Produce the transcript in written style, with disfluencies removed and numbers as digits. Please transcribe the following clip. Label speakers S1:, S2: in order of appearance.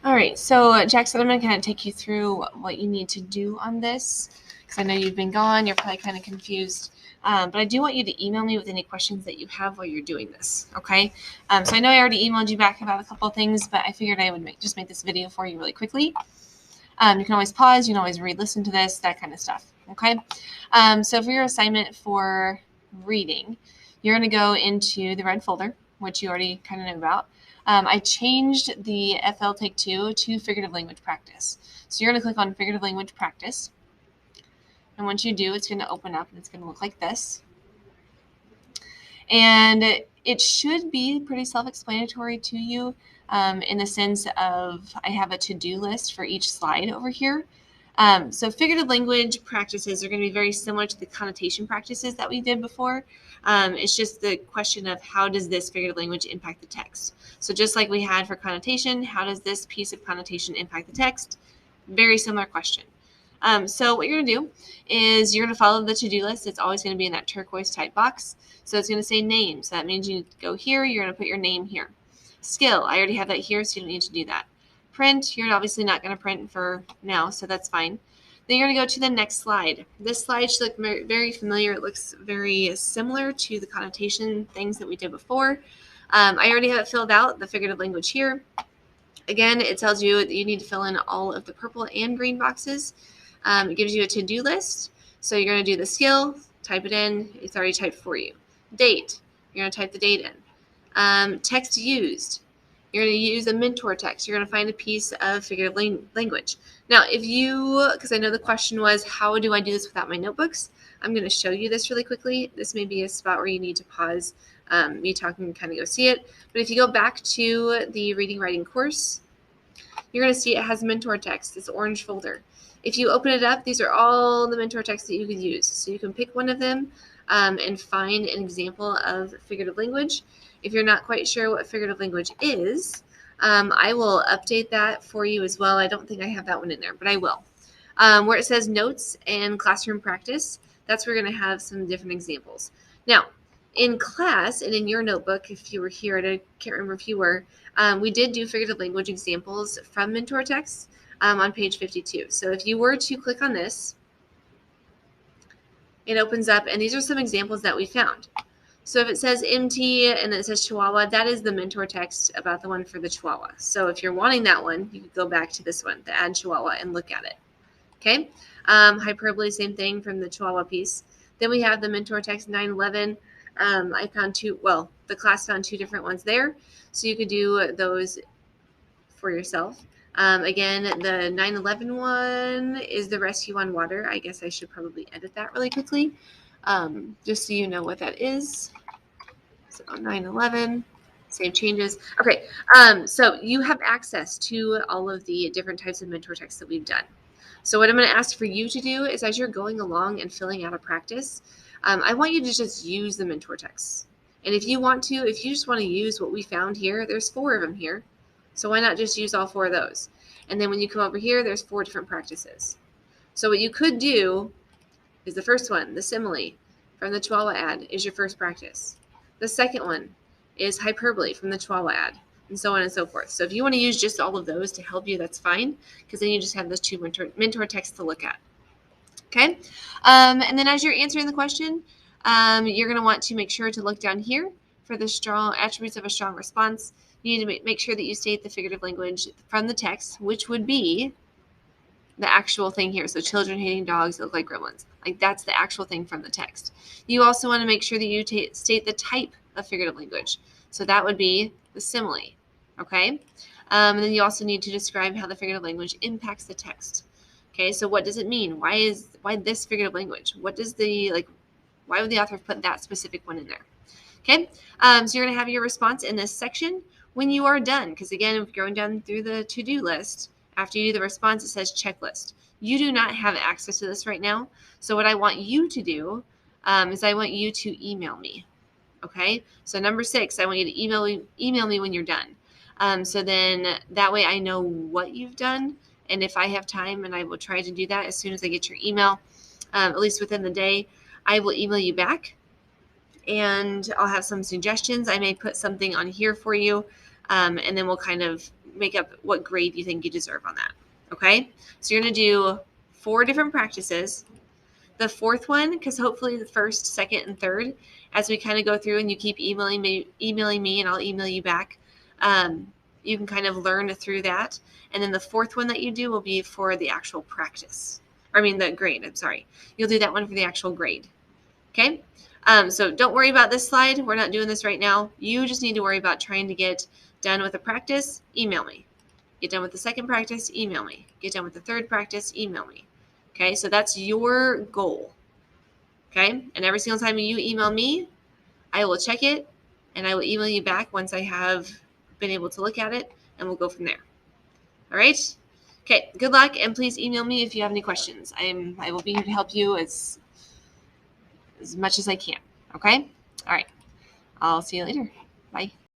S1: All right, so Jackson, I'm going to kind of take you through what you need to do on this because I know you've been gone. You're probably kind of confused. But I do want you to email me with any questions that you have while you're doing this, okay? So I know I already emailed you back about a couple of things, but I figured I would just make this video for you really quickly. You can always pause. You can always re-listen to this, that kind of stuff, okay? So for your assignment for reading, you're going to go into the red folder, which you already kind of know about. I changed the FL Take 2 to figurative language practice. So you're going to click on figurative language practice. And once you do, it's going to open up and it's going to look like this. And it should be pretty self-explanatory to you in the sense of I have a to-do list for each slide over here. So figurative language practices are going to be very similar to the connotation practices that we did before. It's just the question of how does this figurative language impact the text? So just like we had for connotation, how does this piece of connotation impact the text? Very similar question. So what you're going to do is you're going to follow the to-do list. It's always going to be in that turquoise type box. So it's going to say name. So that means you need to go here. You're going to put your name here. Skill. I already have that here, so you don't need to do that. Print. You're obviously not going to print for now, so that's fine. Then you're going to go to the next slide. This slide should look very familiar. It looks very similar to the connotation things that we did before. I already have it filled out, the figurative language here. Again, it tells you that you need to fill in all of the purple and green boxes. It gives you a to-do list. So you're going to do the skill, type it in. It's already typed for you. Date. You're going to type the date in. Text used. You're going to use a mentor text. You're going to find a piece of figurative language. Now, because I know the question was, how do I do this without my notebooks? I'm going to show you this really quickly. This may be a spot where you need to pause me talking and kind of go see it. But if you go back to the reading writing course, you're going to see it has mentor text, this orange folder. If you open it up, these are all the mentor texts that you could use. So you can pick one of them and find an example of figurative language. If you're not quite sure what figurative language is, I will update that for you as well. I don't think I have that one in there, but I will. Where it says notes and classroom practice, that's where we're going to have some different examples. Now, in class and in your notebook, if you were here, I can't remember if you were, we did do figurative language examples from mentor texts on page 52. So if you were to click on this, it opens up, and these are some examples that we found. So if it says MT and then it says Chihuahua, that is the mentor text about the one for the Chihuahua. So if you're wanting that one, you could go back to this one, the add Chihuahua, and look at it. Okay? Hyperbole, same thing from the Chihuahua piece. Then we have the mentor text 911. I found the class found two different ones there. So you could do those for yourself. Again, the 911 one is the rescue on water. I guess I should probably edit that really quickly, just so you know what that is. So 911, save changes. Okay, so you have access to all of the different types of mentor texts that we've done. So what I'm going to ask for you to do is as you're going along and filling out a practice, I want you to just use the mentor texts. And if you just want to use what we found here, there's 4 of them here. So why not just use all 4 of those? And then when you come over here, there's 4 different practices. So what you could do is the first one, the simile from the Chihuahua ad, is your first practice. The second one is hyperbole from the Chihuahua ad, and so on and so forth. So if you want to use just all of those to help you, that's fine, because then you just have those 2 mentor texts to look at. Okay? And then as you're answering the question, you're going to want to make sure to look down here for the strong attributes of a strong response. You need to make sure that you state the figurative language from the text, which would be the actual thing here. So children hating dogs look like gremlins. Like that's the actual thing from the text. You also want to make sure that you state the type of figurative language. So that would be the simile. Okay? And then you also need to describe how the figurative language impacts the text. Okay, so what does it mean? Why this figurative language? Why would the author put that specific one in there? Okay, so you're going to have your response in this section when you are done. Because again, if you're going down through the to-do list, after you do the response, it says checklist. You do not have access to this right now. So what I want you to do is I want you to email me. Okay, so number 6, I want you to email me when you're done. So then that way I know what you've done. And if I have time, and I will try to do that as soon as I get your email, at least within the day, I will email you back. And I'll have some suggestions. I may put something on here for you, and then we'll kind of make up what grade you think you deserve on that. Okay? So you're going to do 4 different practices. The fourth one, because hopefully the first, second, and third, as we kind of go through and you keep emailing me and I'll email you back, you can kind of learn through that. And then the fourth one that you do will be for the actual practice. The grade, I'm sorry. You'll do that one for the actual grade. Okay? So don't worry about this slide. We're not doing this right now. You just need to worry about trying to get done with a practice, email me. Get done with the second practice, email me. Get done with the third practice, email me. Okay, so that's your goal. Okay, and every single time you email me, I will check it and I will email you back once I have been able to look at it, and we'll go from there. All right? Okay, good luck, and please email me if you have any questions. I will be here to help you as much as I can. Okay? All right. I'll see you later. Bye.